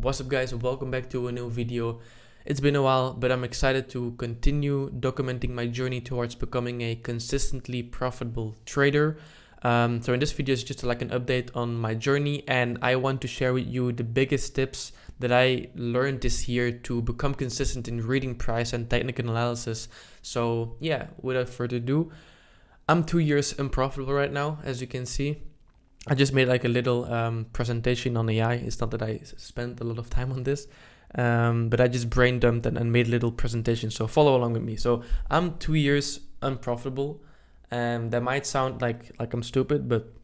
What's up guys, welcome back to a new video. It's been a while, but I'm excited to continue documenting my journey towards becoming a consistently profitable trader. So in this video is just like an update on my journey, and I want to share with you the biggest tips that I learned this year to become consistent in reading price and technical analysis. So yeah, without further ado, I'm 2 years unprofitable right now, as you can see. I just made like a little presentation on AI. It's not that I spent a lot of time on this, but I just brain dumped and made a little presentation. So follow along with me. So I'm 2 years unprofitable, and that might sound like I'm stupid, but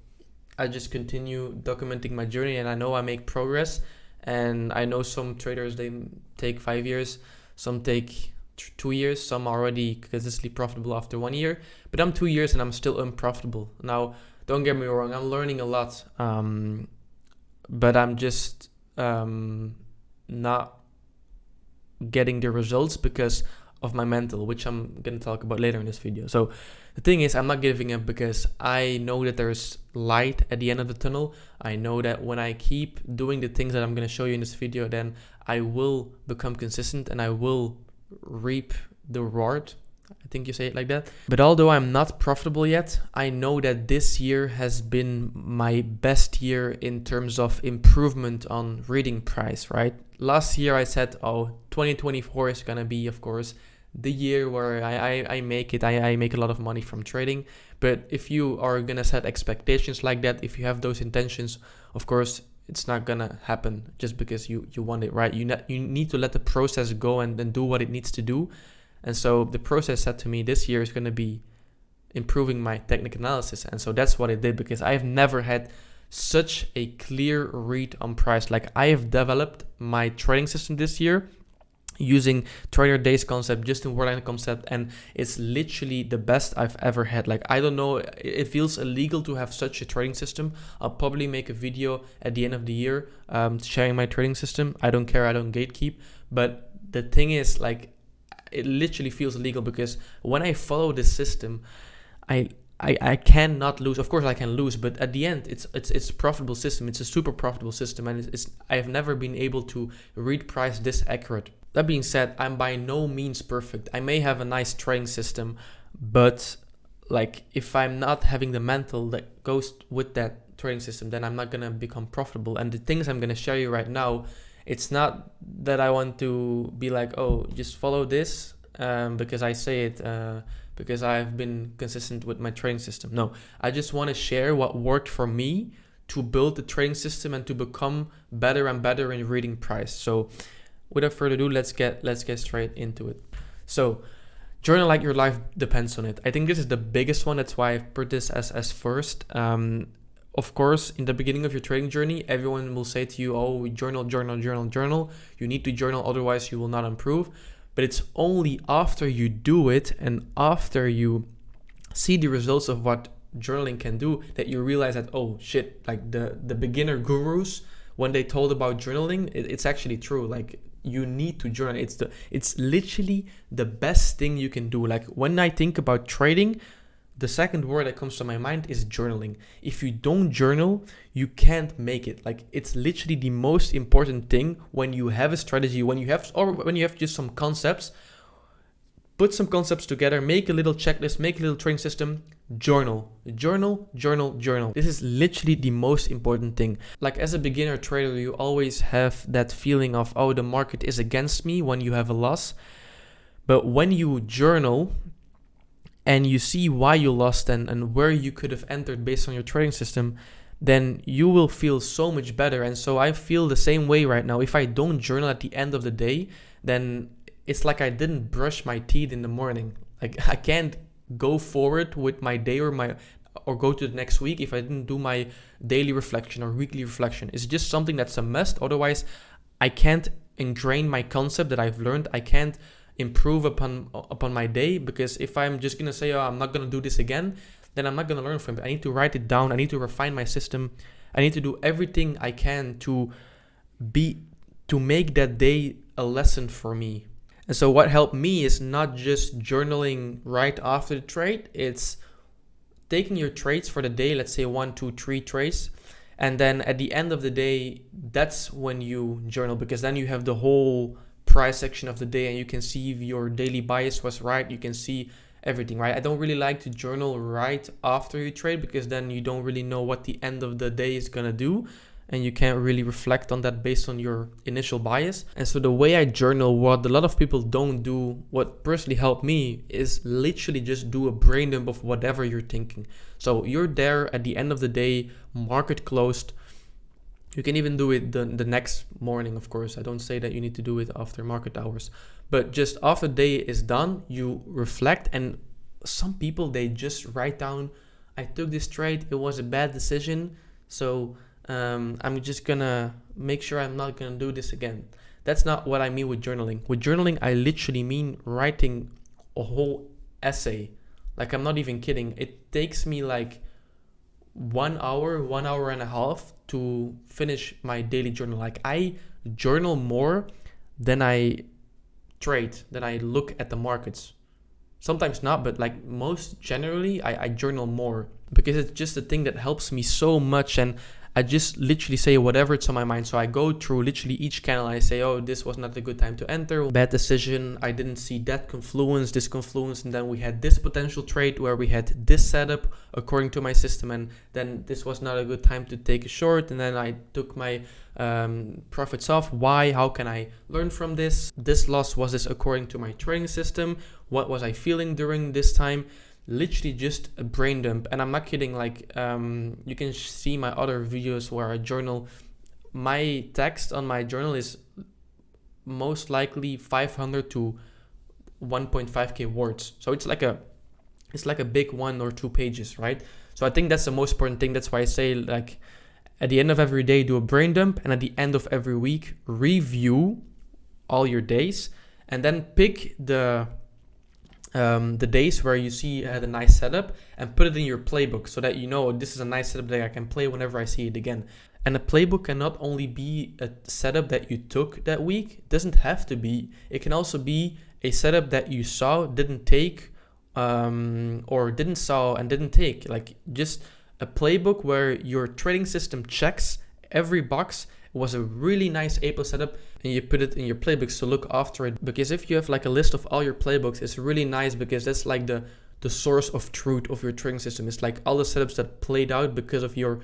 I just continue documenting my journey, and I know I make progress. And I know some traders, they take 5 years, some take 2 years, some are already consistently profitable after 1 year, but I'm 2 years and I'm still unprofitable. Now, don't get me wrong, I'm learning a lot, but I'm just not getting the results because of my mental, which I'm going to talk about later in this video. So the thing is, I'm not giving up because I know that there's light at the end of the tunnel. I know that when I keep doing the things that I'm going to show you in this video, then I will become consistent and I will reap the reward. I think you say it like that. But although I'm not profitable yet, I know that this year has been my best year in terms of improvement on reading price, right? Last year I said, 2024 is gonna be, of course, the year where I make it. I make a lot of money from trading. But if you are gonna set expectations like that, if you have those intentions, of course, it's not gonna happen just because you want it, right? You need to let the process go and then do what it needs to do. And so the process said to me this year is going to be improving my technical analysis. And so that's what I did, because I have never had such a clear read on price. Like, I have developed my trading system this year using Trader Days concept, Justin Wertheim concept, and it's literally the best I've ever had. Like, I don't know, it feels illegal to have such a trading system. I'll probably make a video at the end of the year sharing my trading system. I don't care, I don't gatekeep. But the thing is, like, it literally feels illegal because when I follow this system, I cannot lose. Of course I can lose, but at the end it's a profitable system. It's a super profitable system, and I have never been able to read price this accurate. That being said, I'm by no means perfect. I may have a nice trading system, but like, if I'm not having the mental that goes with that trading system, then I'm not gonna become profitable. And the things I'm gonna share you right now, it's not that I want to be like, just follow this because I say it because I've been consistent with my trading system. No, I just want to share what worked for me to build the trading system and to become better and better in reading price. So without further ado, let's get straight into it. So journal like your life depends on it. I think this is the biggest one. That's why I've put this as first. Of course, in the beginning of your trading journey, everyone will say to you, journal. You need to journal, otherwise you will not improve. But it's only after you do it and after you see the results of what journaling can do that you realize that, like the beginner gurus, when they told about journaling, it's actually true. Like, you need to journal. It's literally the best thing you can do. Like, when I think about trading, the second word that comes to my mind is journaling. If you don't journal, you can't make it. Like, it's literally the most important thing when you have a strategy, when you have just some concepts. Put some concepts together, make a little checklist, make a little trading system, journal. This is literally the most important thing. Like, as a beginner trader, you always have that feeling of, the market is against me when you have a loss. But when you journal and you see why you lost and where you could have entered based on your trading system, then you will feel so much better. And so I feel the same way right now. If I don't journal at the end of the day, then it's like I didn't brush my teeth in the morning. Like, I can't go forward with my day or go to the next week if I didn't do my daily reflection or weekly reflection. It's just something that's a must. Otherwise, I can't ingrain my concept that I've learned. I can't improve upon my day, because if I'm just gonna say, I'm not gonna do this again, then I'm not gonna learn from it. I need to write it down. I need to refine my system. I need to do everything I can to make that day a lesson for me. And so what helped me is not just journaling right after the trade. It's taking your trades for the day, let's say 1, 2, 3 trades, And then at the end of the day, that's when you journal, because then you have the whole price section of the day and you can see if your daily bias was right. You can see everything, right? I don't really like to journal right after you trade, because then you don't really know what the end of the day is gonna do, and you can't really reflect on that based on your initial bias. And so the way I journal, what a lot of people don't do, what personally helped me, is literally just do a brain dump of whatever you're thinking. So you're there at the end of the day, market closed. You can even do it the next morning, of course. I don't say that you need to do it after market hours, but just after the day is done, you reflect. And some people, they just write down, I took this trade, it was a bad decision, so I'm just gonna make sure I'm not gonna do this again. That's not what I mean with journaling. With journaling, I literally mean writing a whole essay. Like, I'm not even kidding. It takes me like 1 hour, 1 hour and a half to finish my daily journal. Like, I journal more than I trade, than I look at the markets. Sometimes not, but like most generally, I journal more, because it's just a thing that helps me so much. And I just literally say whatever's on my mind. So I go through literally each candle. I say, oh, this was not a good time to enter. Bad decision. I didn't see that confluence, this confluence. And then we had this potential trade where we had this setup according to my system. And then this was not a good time to take a short. And then I took my profits off. Why? How can I learn from this? This loss, was this according to my trading system? What was I feeling during this time? Literally just a brain dump. And I'm not kidding. Like, you can see my other videos where I journal. My text on my journal is most likely 500 to 1.5k words. So it's like a big 1 or 2 pages, right? So I think that's the most important thing. That's why I say, like, at the end of every day, do a brain dump, and at the end of every week, review all your days, and then pick the days where you see you had a nice setup and put it in your playbook, so that you know this is a nice setup that I can play whenever I see it again. And a playbook can not only be a setup that you took that week, it doesn't have to be. It can also be a setup that you saw, didn't take, or didn't saw and didn't take. Like, just a playbook where your trading system checks every box. It was a really nice A+ setup, and you put it in your playbooks to look after it. Because if you have like a list of all your playbooks, it's really nice, because that's like the source of truth of your trading system. It's like all the setups that played out because of your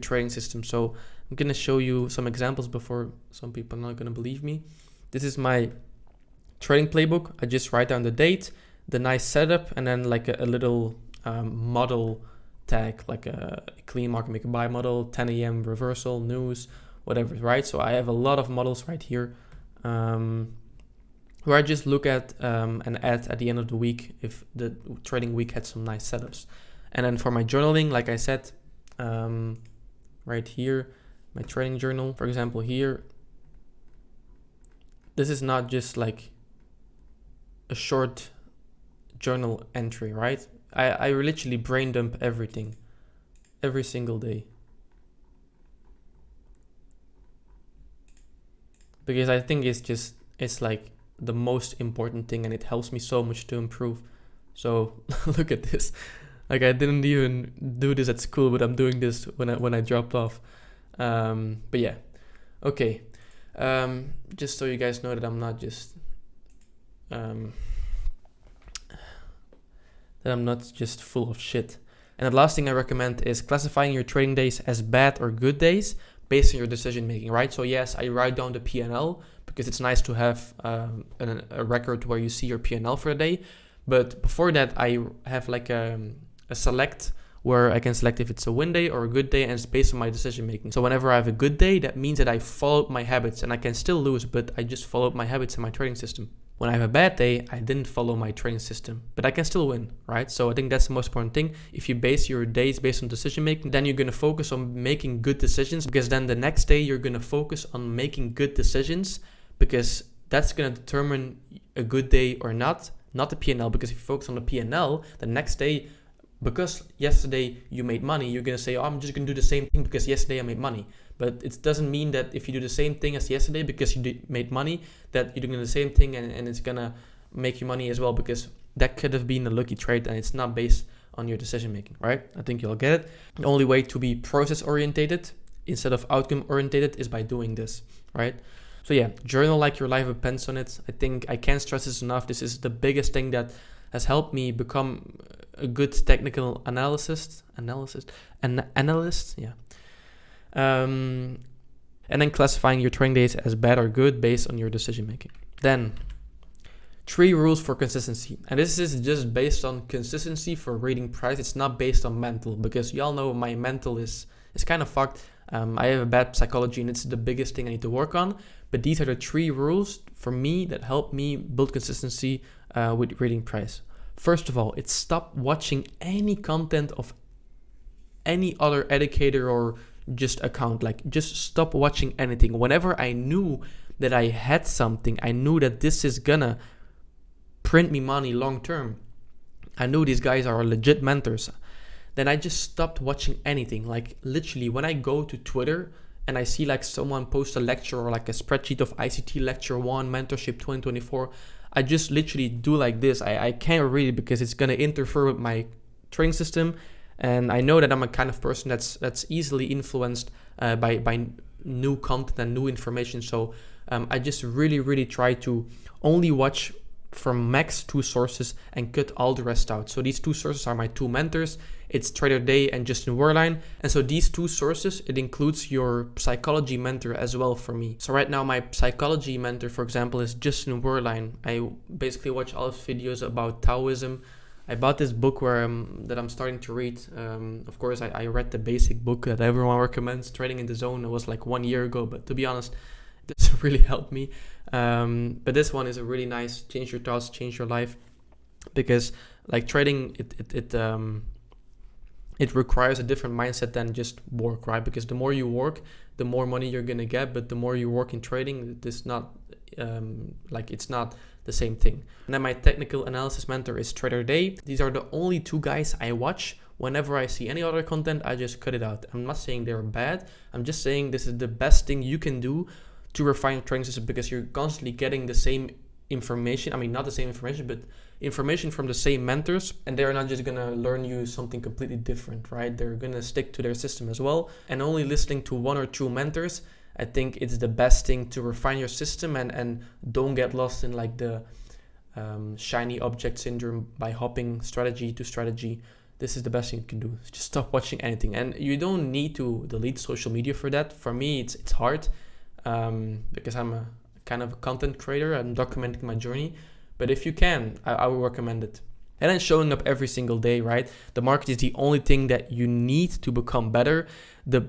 trading system. So I'm gonna show you some examples before some people are not gonna believe me. This is my trading playbook. I just write down the date, the nice setup, and then like a little model tag, like a clean market maker buy model, 10 a.m. reversal, news, whatever, right? So I have a lot of models right here, where I just look at and add at the end of the week if the trading week had some nice setups. And then for my journaling, like I said, right here, my trading journal, for example, here, this is not just like a short journal entry, right? I literally brain dump everything every single day, because I think it's like the most important thing, and it helps me so much to improve. So look at this. Like, I didn't even do this at school, but I'm doing this when I dropped off. But yeah, okay. Just so you guys know that I'm not just full of shit. And the last thing I recommend is classifying your trading days as bad or good days based on your decision making, right? So yes, I write down the P&L because it's nice to have a record where you see your P&L for the day. But before that, I have like a select where I can select if it's a win day or a good day, and it's based on my decision making. So whenever I have a good day, that means that I followed my habits, and I can still lose, but I just followed my habits in my trading system. When I have a bad day, I didn't follow my trading system, but I can still win, right? So I think that's the most important thing. If you base your days based on decision making, then you're going to focus on making good decisions, because then the next day you're going to focus on making good decisions, because that's going to determine a good day or not the P&L. Because if you focus on the P&L, the next day, because yesterday you made money, you're going to say, oh, I'm just going to do the same thing because yesterday I made money. But it doesn't mean that if you do the same thing as yesterday because you made money, that you're doing the same thing and it's going to make you money as well, because that could have been a lucky trade and it's not based on your decision making, right? I think you'll get it. The only way to be process orientated instead of outcome orientated is by doing this, right? So yeah, journal like your life depends on it. I think I can't stress this enough. This is the biggest thing that has helped me become a good technical analyst. Yeah. And then classifying your training days as bad or good based on your decision making. Then 3 rules for consistency. And this is just based on consistency for reading price. It's not based on mental, because you all know my mental is kind of fucked. I have a bad psychology, and it's the biggest thing I need to work on. But these are the 3 rules for me that help me build consistency with reading price. First of all, it's stop watching any content of any other educator or just account. Like, just stop watching anything. Whenever I knew that I had something, I knew that this is gonna print me money long term, I knew these guys are legit mentors, then I just stopped watching anything. Like, literally, when I go to Twitter and I see like someone post a lecture or like a spreadsheet of ICT lecture 1 mentorship 2024, I just literally do like this. I can't read it because it's gonna interfere with my training system, and I know that I'm a kind of person that's easily influenced by new content and new information. So I just really try to only watch from max 2 sources and cut all the rest out. So these 2 sources are my 2 mentors. It's Trader Day and Justin Werlein. And so these 2 sources, it includes your psychology mentor as well for me. So right now my psychology mentor, for example, is Justin Werlein. I basically watch all his videos about Taoism. I bought this book that I'm starting to read. Of course, I read the basic book that everyone recommends, Trading in the Zone. It was like 1 year ago, but to be honest, this really helped me. But this one is a really nice change your thoughts, change your life, because like trading, it requires a different mindset than just work, right? Because the more you work, the more money you're gonna get, but the more you work in trading, it's not it's not the same thing. And then my technical analysis mentor is Trader Day. These are the only 2 guys I watch. Whenever I see any other content, I just cut it out. I'm not saying they're bad. I'm just saying this is the best thing you can do to refine your training system, because you're constantly getting the same information. I mean, not the same information, but information from the same mentors, and they're not just gonna learn you something completely different, right? They're gonna stick to their system as well. And only listening to 1 or 2 mentors, I think it's the best thing to refine your system and don't get lost in like the shiny object syndrome by hopping strategy to strategy. This is the best thing you can do. Just stop watching anything. And you don't need to delete social media for that. For me, it's hard. Because I'm a kind of a content creator. I'm documenting my journey, but if you can, I would recommend it. And then showing up every single day, right? The market is the only thing that you need to become better. The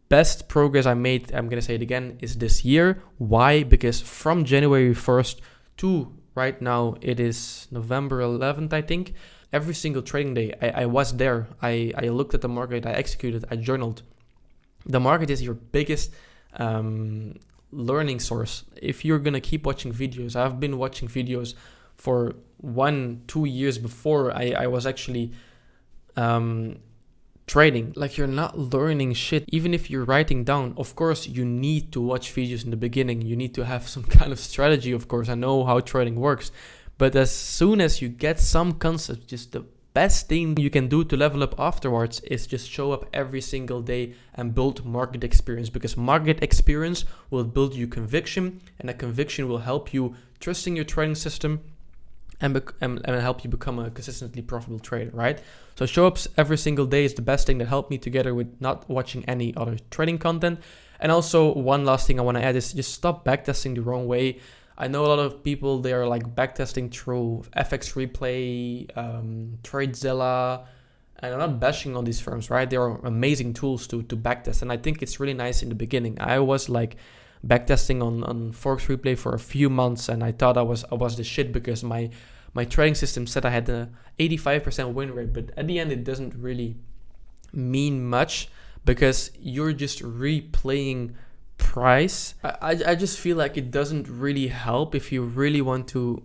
best progress I made, I'm gonna say it again, is this year. Why? Because from January 1st to right now, it is November 11th, I think. Every single trading day, I was there. I looked at the market, I executed, I journaled. The market is your biggest learning source. If you're gonna keep watching videos, I've been watching videos for 1-2 years before I was actually trading. Like, you're not learning shit. Even if you're writing down, of course you need to watch videos in the beginning. You need to have some kind of strategy, of course. I know how trading works, but as soon as you get some concept, just the best thing you can do to level up afterwards is just show up every single day and build market experience, because market experience will build you conviction, and that conviction will help you trusting your trading system and help you become a consistently profitable trader, right? So show ups every single day is the best thing that helped me, together with not watching any other trading content. And also, one last thing I want to add is just stop backtesting the wrong way. I know a lot of people, they are like backtesting through FX Replay, TradeZilla, and I'm not bashing on these firms, right? They are amazing tools to backtest, and I think it's really nice in the beginning. I was like backtesting on Forex Replay for a few months, and I thought I was the shit, because my trading system said I had an 85% win rate, but at the end it doesn't really mean much, because you're just replaying price. I just feel like it doesn't really help if you really want to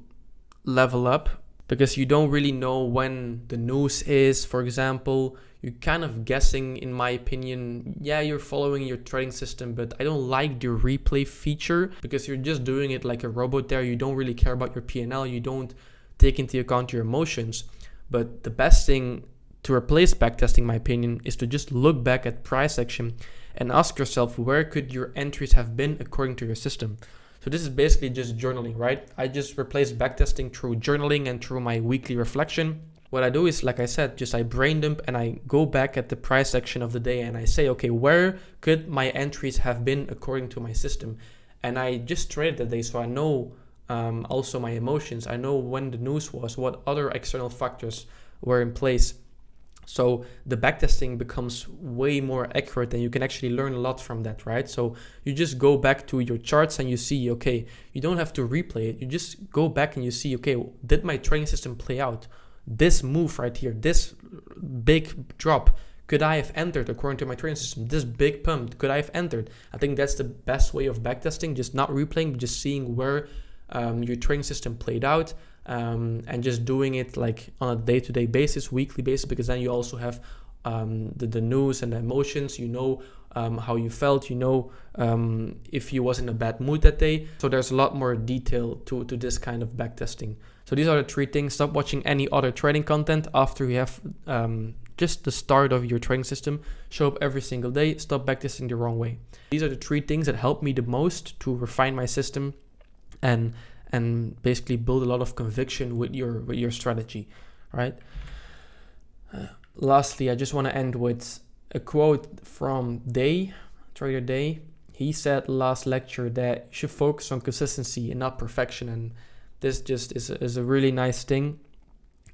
level up, because you don't really know when the news is. For example, you're kind of guessing, in my opinion. Yeah, you're following your trading system, but I don't like the replay feature, because you're just doing it like a robot there. You don't really care about your P&L. You don't take into account your emotions. But the best thing to replace backtesting, in my opinion, is to just look back at price action and ask yourself, where could your entries have been according to your system? So this is basically just journaling, right? I just replaced backtesting through journaling and through my weekly reflection. What I do is, like I said, just I brain dump and I go back at the price section of the day and I say, okay, where could my entries have been according to my system? And I just traded the day, so I know also my emotions. I know when the news was, what other external factors were in place. So the backtesting becomes way more accurate and you can actually learn a lot from that, right? So you just go back to your charts and you see, okay, you don't have to replay it. You just go back and you see, okay, did my trading system play out? This move right here, this big drop, could I have entered according to my trading system? This big pump, could I have entered? I think that's the best way of backtesting, just not replaying, but just seeing where your trading system played out. And just doing it like on a day-to-day basis, weekly basis, because then you also have the news and the emotions, you know how you felt, you know if you was in a bad mood that day. So there's a lot more detail to this kind of backtesting. So these are the 3 things. Stop watching any other trading content after you have just the start of your trading system. Show up every single day. Stop backtesting the wrong way. These are the 3 things that help me the most to refine my system and basically build a lot of conviction with your strategy, right? Lastly, I just want to end with a quote from Trader Day. He said last lecture that you should focus on consistency and not perfection, and this just is a really nice thing,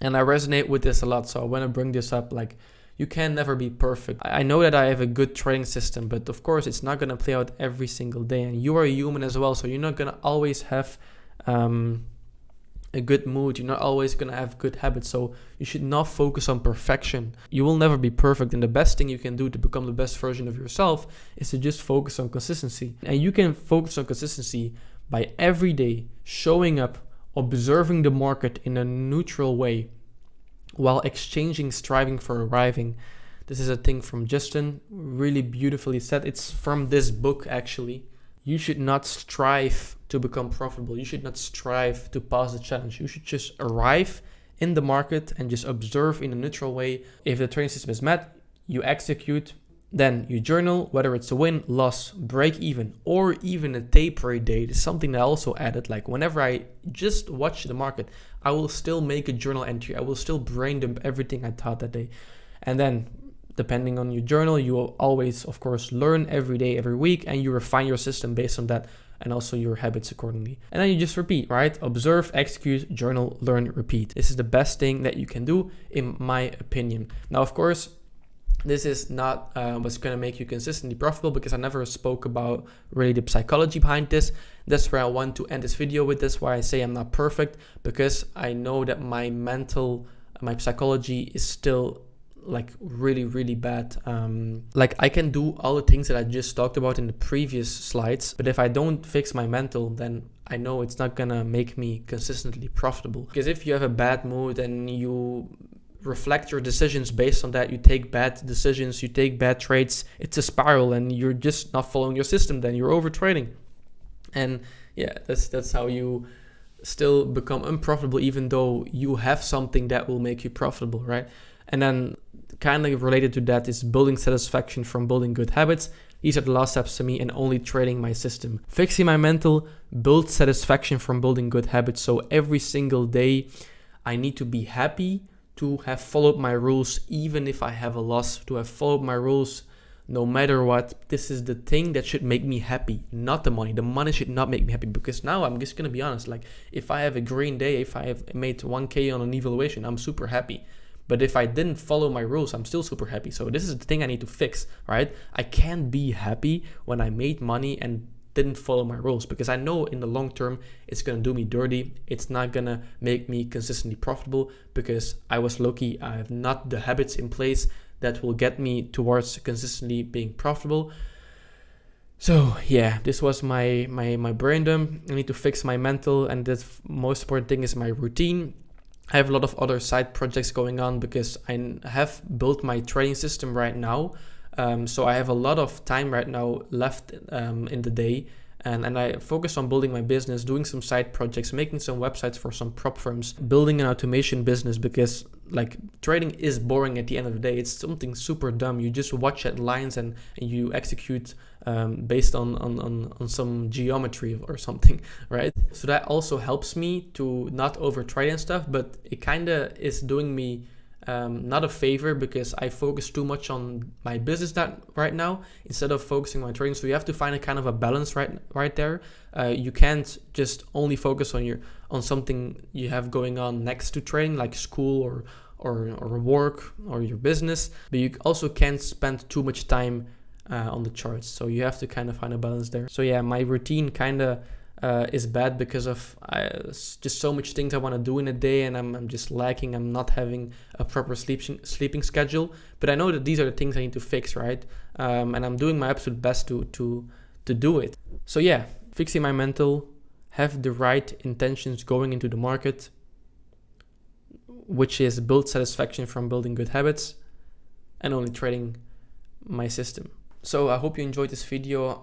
and I resonate with this a lot. So I want to bring this up. Like, you can never be perfect. I know that I have a good trading system, but of course it's not going to play out every single day, and you are a human as well, so you're not going to always have a good mood. You're not always going to have good habits, so you should not focus on perfection. You will never be perfect, and the best thing you can do to become the best version of yourself is to just focus on consistency. And you can focus on consistency by every day showing up, observing the market in a neutral way while exchanging, striving for arriving. This is a thing from Justin, really beautifully said. It's from this book actually. You should not strive to become profitable. You should not strive to pass the challenge. You should just arrive in the market and just observe in a neutral way. If the trading system is met, you execute, then you journal, whether it's a win, loss, break even, or even a taper day. This is something that I also added. Like, whenever I just watch the market, I will still make a journal entry. I will still brain dump everything I taught that day. And then depending on your journal, you will always, of course, learn every day, every week, and you refine your system based on that and also your habits accordingly. And then you just repeat, right? Observe, execute, journal, learn, repeat. This is the best thing that you can do, in my opinion. Now, of course, this is not what's going to make you consistently profitable, because I never spoke about really the psychology behind this. That's where I want to end this video with. This why I say I'm not perfect, because I know that my psychology is still like really, really bad. Like, I can do all the things that I just talked about in the previous slides, but if I don't fix my mental, then I know it's not gonna make me consistently profitable. Because if you have a bad mood and you reflect your decisions based on that, you take bad decisions, you take bad trades, it's a spiral and you're just not following your system, then you're over trading. And yeah, that's how you still become unprofitable, even though you have something that will make you profitable, right? And then kind of related to that is building satisfaction from building good habits. These are the last steps to me, and only trading my system. Fixing my mental, build satisfaction from building good habits. So every single day I need to be happy to have followed my rules, even if I have a loss, to have followed my rules no matter what. This is the thing that should make me happy, not the money. The money should not make me happy, because now I'm just gonna be honest, like, if I have a green day, if I have made 1K on an evaluation, I'm super happy. But if I didn't follow my rules, I'm still super happy. So this is the thing I need to fix, right? I can't be happy when I made money and didn't follow my rules, because I know in the long term it's gonna do me dirty. It's not gonna make me consistently profitable, because I was lucky. I have not the habits in place that will get me towards consistently being profitable. So yeah, this was my brain dump. I need to fix my mental, and the most important thing is my routine. I have a lot of other side projects going on, because I have built my trading system right now. So I have a lot of time right now left in the day, and I focused on building my business, doing some side projects, making some websites for some prop firms, building an automation business, because like trading is boring at the end of the day. It's something super dumb. You just watch headlines and you execute based on some geometry or something, right? So that also helps me to not over trade and stuff, but it kind of is doing me not a favor, because I focus too much on my business right now instead of focusing on trading. So you have to find a kind of a balance right there. You can't just only focus on something you have going on next to trading, like school or work or your business, but you also can't spend too much time on the charts. So you have to kind of find a balance there. So yeah, my routine kind of is bad because of just so much things I want to do in a day, and I'm just lacking. I'm not having a proper sleeping schedule, but I know that these are the things I need to fix, right? And I'm doing my absolute best to do it. So yeah, fixing my mental, have the right intentions going into the market, which is build satisfaction from building good habits, and only trading my system. So I hope you enjoyed this video.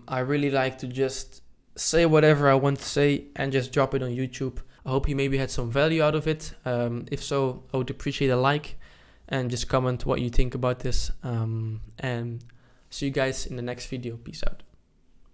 I really like to just say whatever I want to say and just drop it on YouTube. I hope you maybe had some value out of it. If so, I would appreciate a like and just comment what you think about this. And see you guys in the next video. Peace out.